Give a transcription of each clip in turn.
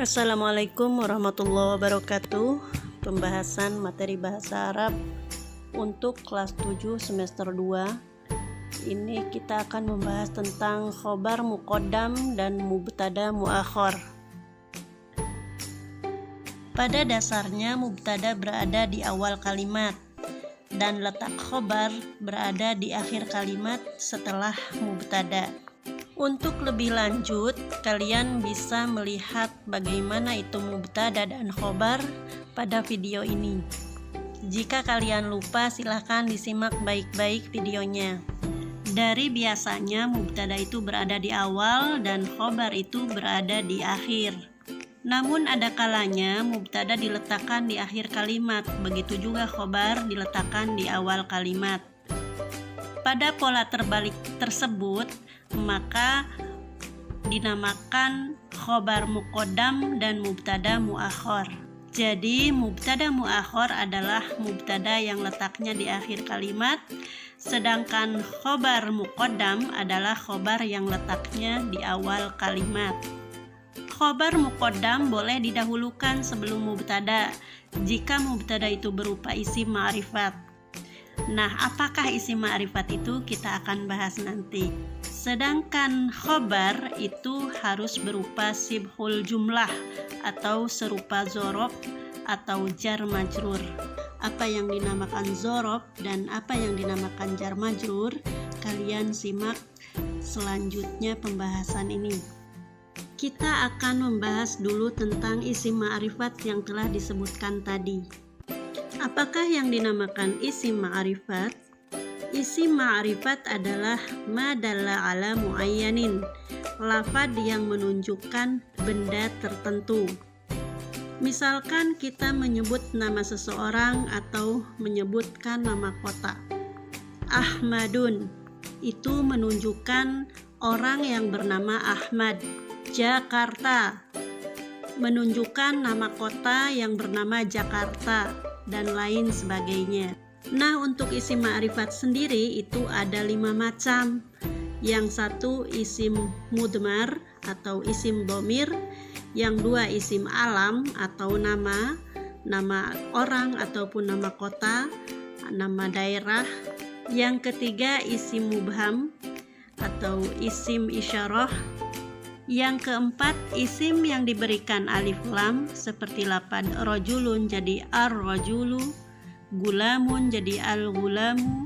Assalamualaikum warahmatullahi wabarakatuh. Pembahasan materi bahasa Arab untuk kelas 7 semester 2. Ini kita akan membahas tentang khobar muqaddam dan mubtada muakhar. Pada dasarnya mubtada berada di awal kalimat dan letak khobar berada di akhir kalimat setelah mubtada. Untuk lebih lanjut, kalian bisa melihat bagaimana itu mubtada dan khobar pada video ini. Jika kalian lupa, silahkan disimak baik-baik videonya. Dari biasanya mubtada itu berada di awal dan khobar itu berada di akhir. Namun ada kalanya mubtada diletakkan di akhir kalimat, begitu juga khobar diletakkan di awal kalimat. Pada pola terbalik tersebut, maka dinamakan khobar muqaddam dan mubtada muakhar. Jadi mubtada muakhar adalah mubtada yang letaknya di akhir kalimat, sedangkan khobar muqaddam adalah khobar yang letaknya di awal kalimat. Khobar muqaddam boleh didahulukan sebelum mubtada jika mubtada itu berupa isim ma'rifat. Nah, apakah isim ma'rifat itu kita akan bahas nanti. Sedangkan khobar itu harus berupa sibhul jumlah atau serupa zorob atau jar majrur. Apa yang dinamakan zorob dan apa yang dinamakan jar majrur, kalian simak selanjutnya pembahasan ini. Kita akan membahas dulu tentang isim ma'rifat yang telah disebutkan tadi. Apakah yang dinamakan isim ma'rifat? Isim ma'rifat adalah ma dalla ala muayyanin, lafadz yang menunjukkan benda tertentu. Misalkan kita menyebut nama seseorang atau menyebutkan nama kota. Ahmadun, itu menunjukkan orang yang bernama Ahmad. Jakarta, menunjukkan nama kota yang bernama Jakarta, dan lain sebagainya. Nah, untuk isim ma'rifat sendiri itu ada 5 macam. Yang satu isim mudmar atau isim dhamir, yang dua isim alam atau nama orang ataupun nama kota, nama daerah. Yang ketiga isim mubham atau isim isyarah. Yang keempat isim yang diberikan alif lam seperti lapad rajulun jadi ar-rajulu, gulamun jadi al-gulamu.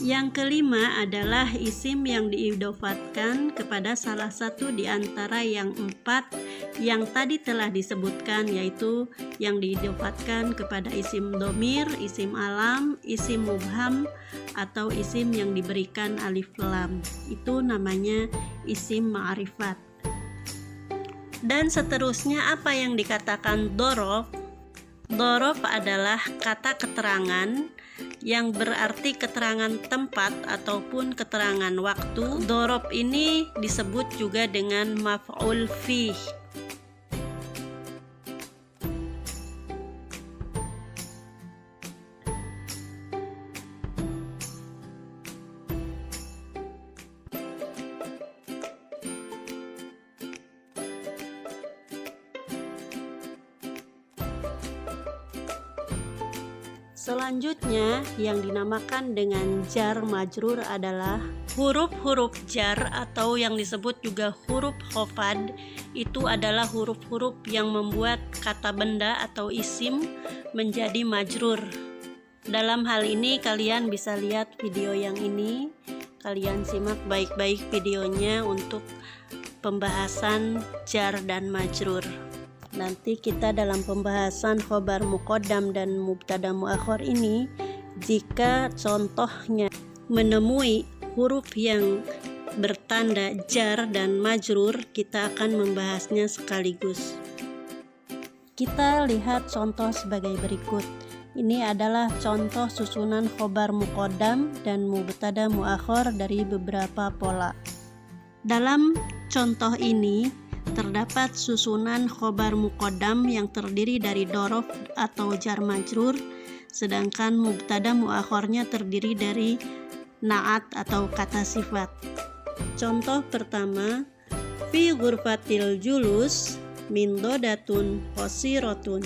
Yang kelima adalah isim yang diidofatkan kepada salah satu di antara yang 4 yang tadi telah disebutkan, yaitu yang diidofatkan kepada isim dhamir, isim alam, isim mubham, atau isim yang diberikan alif lam. Itu namanya isim ma'rifat. Dan seterusnya apa yang dikatakan dhorof? Dhorof adalah kata keterangan yang berarti keterangan tempat ataupun keterangan waktu. Dhorof ini disebut juga dengan maf'ul fih. Selanjutnya yang dinamakan dengan jar majrur adalah huruf-huruf jar atau yang disebut juga huruf khofad. Itu adalah huruf-huruf yang membuat kata benda atau isim menjadi majrur. Dalam hal ini kalian bisa lihat video yang ini. Kalian simak baik-baik videonya untuk pembahasan jar dan majrur. Nanti kita dalam pembahasan khobar muqaddam dan mubtada muakhar ini, jika contohnya menemui huruf yang bertanda jar dan majrur, kita akan membahasnya sekaligus. Kita lihat contoh sebagai berikut. Ini adalah contoh susunan khobar muqaddam dan mubtada muakhar dari beberapa pola. Dalam contoh ini terdapat susunan khobar muqaddam yang terdiri dari dhorof atau jar majrur, sedangkan mubtada muakharnya terdiri dari na'at atau kata sifat. Contoh pertama, fi ghurfatil julus mindodatun qasiratun.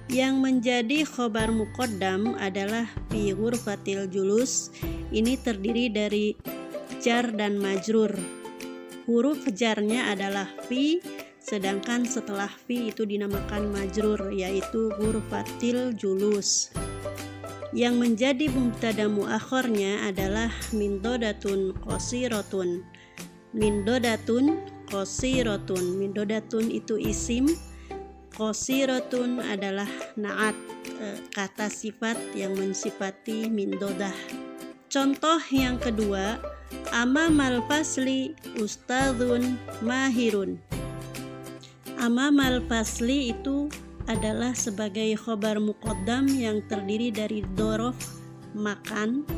Yang menjadi khobar muqaddam adalah fi ghurfatil julus. Ini terdiri dari jar dan majrur. Huruf jarnya adalah fi, sedangkan setelah fi itu dinamakan majrur, yaitu ghurfatil julus. Yang menjadi mubtada muakhornya adalah mindodatun qasiratun. Mindodatun qasiratun. Mindodatun itu isim, qasiratun adalah na'at, kata sifat yang mensifati mindodah. Contoh yang kedua, amamal fasli ustadzun mahirun. Amamal fasli itu adalah sebagai khobar muqaddam yang terdiri dari dzaraf makan,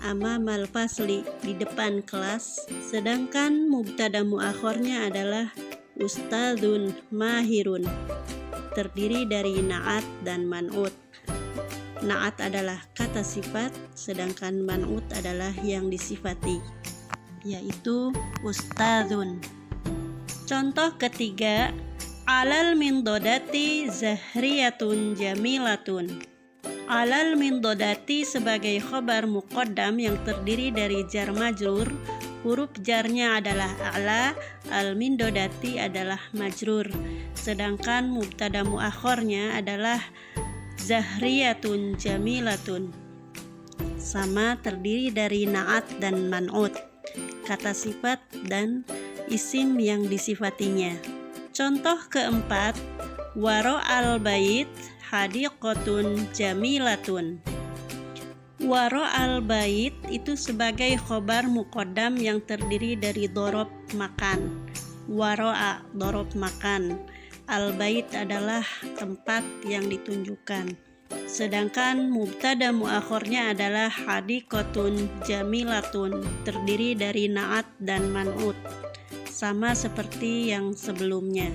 amamal fasli di depan kelas, sedangkan mubtada muakhornya adalah ustadzun mahirun, terdiri dari na'at dan man'ut. Na'at adalah kata sifat, sedangkan man'ut adalah yang disifati, yaitu ustadzun. Contoh ketiga, alal mindodati zahriyatun jamilatun. Alal mindodati sebagai khobar muqaddam yang terdiri dari jar majrur. Huruf jarnya adalah a'la, al-mindodati adalah majrur, sedangkan mubtada muakhornya adalah zahriyatun jamilatun. Sama, terdiri dari na'at dan man'ut, kata sifat dan isim yang disifatinya. Contoh keempat, waro al-bait hadiqatun jamilatun. Waro al-bait itu sebagai khobar muqaddam yang terdiri dari dzaraf makan. Waro'a, dzaraf makan. Al-bait adalah tempat yang ditunjukkan. Sedangkan mubtada muakhornya adalah hadiqatun jamilatun, terdiri dari na'at dan man'ut. Sama seperti yang sebelumnya.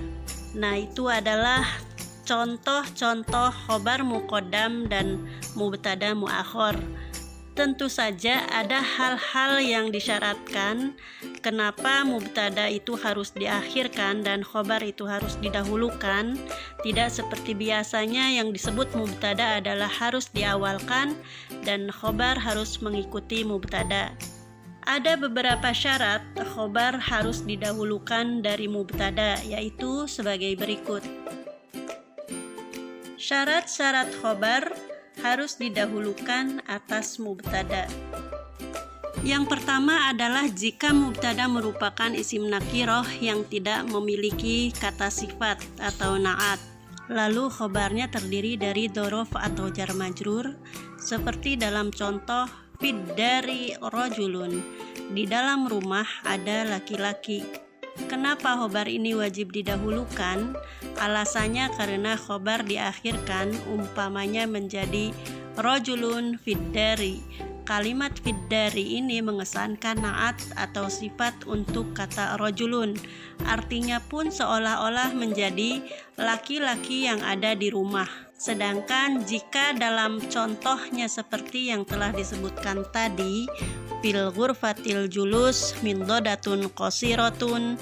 Nah, itu adalah contoh-contoh khobar muqaddam dan mubtada muakhor. Tentu saja ada hal-hal yang disyaratkan kenapa mubtada itu harus diakhirkan dan khobar itu harus didahulukan. Tidak seperti biasanya yang disebut mubtada adalah harus diawalkan dan khobar harus mengikuti mubtada. Ada beberapa syarat khobar harus didahulukan dari mubtada, yaitu sebagai berikut. Syarat-syarat khobar harus didahulukan atas mubtada. Yang pertama adalah jika mubtada merupakan isim nakiroh yang tidak memiliki kata sifat atau na'at, lalu khobarnya terdiri dari dzaraf atau jar majrur, seperti dalam contoh fiddari rajulun, di dalam rumah ada laki-laki. Kenapa khobar ini wajib didahulukan? Alasannya karena khobar diakhirkan, umpamanya menjadi rajulun fiddari. Kalimat fiddari ini mengesankan na'at atau sifat untuk kata rajulun. Artinya pun seolah-olah menjadi laki-laki yang ada di rumah. Sedangkan jika dalam contohnya seperti yang telah disebutkan tadi, fil ghurfatil julus mindodatun qasiratun,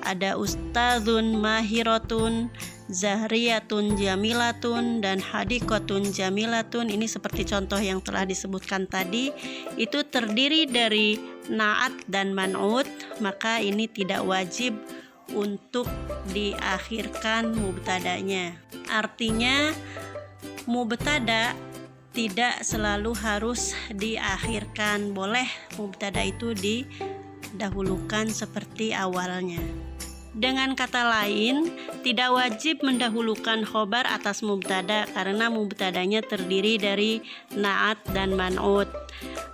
ada ustadzun mahiratun, zahriyatun jamilatun, dan hadiqatun jamilatun. Ini seperti contoh yang telah disebutkan tadi, itu terdiri dari na'at dan man'ut, maka ini tidak wajib untuk diakhirkan mubtadanya. Artinya mubtada tidak selalu harus diakhirkan, boleh mubtada itu didahulukan seperti awalnya. Dengan kata lain, tidak wajib mendahulukan khobar atas mubtada karena mubtadanya terdiri dari na'at dan man'ut.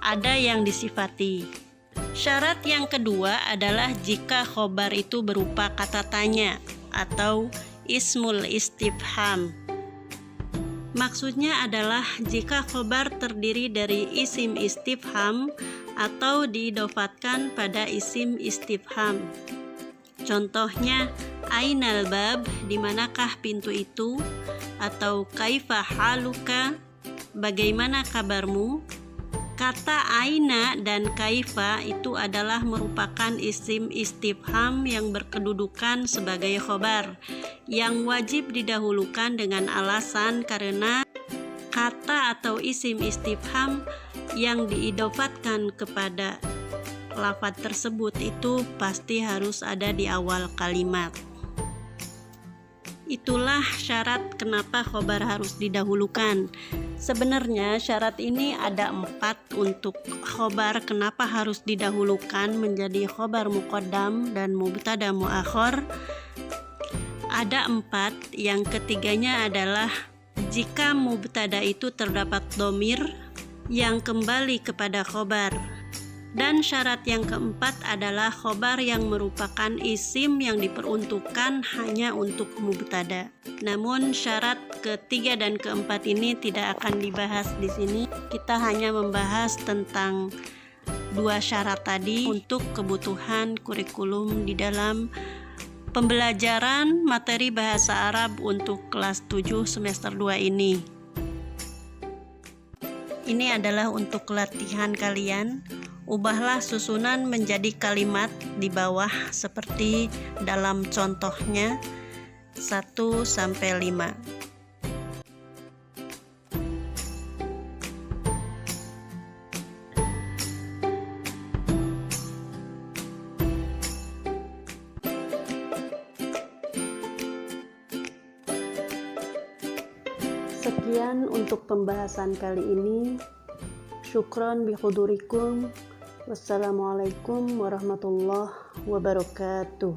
Ada yang disifati. Syarat yang kedua adalah jika khobar itu berupa kata tanya atau ismul istifham. Maksudnya adalah jika khobar terdiri dari isim istifham atau diidofatkan pada isim istifham. Contohnya, ainal bab, di manakah pintu itu? Atau kaifa haluka, bagaimana kabarmu? Kata aina dan kaifa itu adalah merupakan isim istifham yang berkedudukan sebagai khobar, yang wajib didahulukan dengan alasan karena kata atau isim istifham yang diidofatkan kepada lafaz tersebut itu pasti harus ada di awal kalimat. Itulah syarat kenapa khobar harus didahulukan. Sebenarnya syarat ini ada 4 untuk khobar kenapa harus didahulukan menjadi khobar muqaddam dan mubtada muakhar. Ada 4, yang ketiganya adalah jika mubtada itu terdapat dhamir yang kembali kepada khobar. Dan syarat yang keempat adalah khobar yang merupakan isim yang diperuntukkan hanya untuk mubtada. Namun syarat ketiga dan keempat ini tidak akan dibahas di sini. Kita hanya membahas tentang 2 syarat tadi untuk kebutuhan kurikulum di dalam pembelajaran materi bahasa Arab untuk kelas 7 semester 2 ini. Ini adalah untuk latihan kalian. Ubahlah susunan menjadi kalimat di bawah seperti dalam contohnya 1 sampai 5. Sekian untuk pembahasan kali ini. Syukran bihudurikum. Wassalamualaikum warahmatullahi wabarakatuh.